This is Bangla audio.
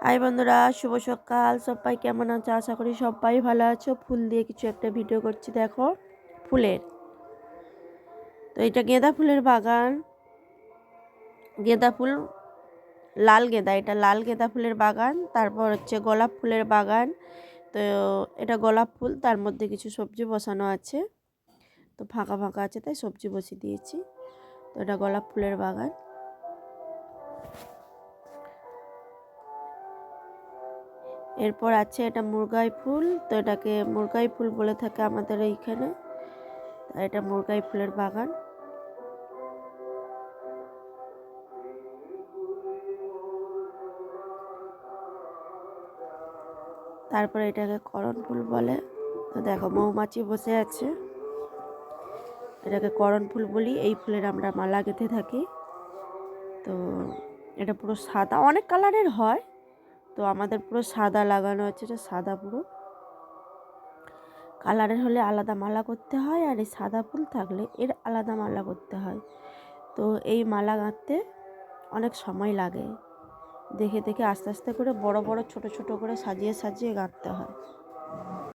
হাই বন্ধুরা, শুভ সকাল। সবাই কেমন আছো? আশা করি সবাই ভালো আছো। ফুল দিয়ে কিছু একটা ভিডিও করছি, দেখো ফুলের। তো এটা গেঁদা ফুলের বাগান, গেঁদা ফুল, লাল গেঁদা, এটা লাল গেঁদা ফুলের বাগান। তারপর হচ্ছে গোলাপ ফুলের বাগান। তো এটা গোলাপ ফুল, তার মধ্যে কিছু সবজি বসানো আছে, তো ফাঁকা ফাঁকা আছে তাই সবজি বসিয়ে দিয়েছি। তো এটা গোলাপ ফুলের বাগান। এরপর আছে এটা মুরগাই ফুল, তো এটাকে মুরগাই ফুল বলে থাকে আমাদের এইখানে। এটা মুরগাই ফুলের বাগান। তারপরে এটাকে করণ ফুল বলে। তো দেখো মৌমাছি বসে আছে, এটাকে করণ ফুল বলি। এই ফুলের আমরা মালা গেঁথে থাকি। তো এটা পুরো সাদা, অনেক কালারের হয়, তো আমাদের পুরো সাদা লাগানো আছে। এটা সাদা, পুরো কালারের হলে আলাদা মালা করতে হয়, আর এই সাদা ফুল থাকলে এর আলাদা মালা করতে হয়। তো এই মালা গাঁথতে অনেক সময় লাগে, দেখে দেখে আস্তে আস্তে করে বড় বড় ছোট ছোট করে সাজিয়ে সাজিয়ে গাঁথতে হয়।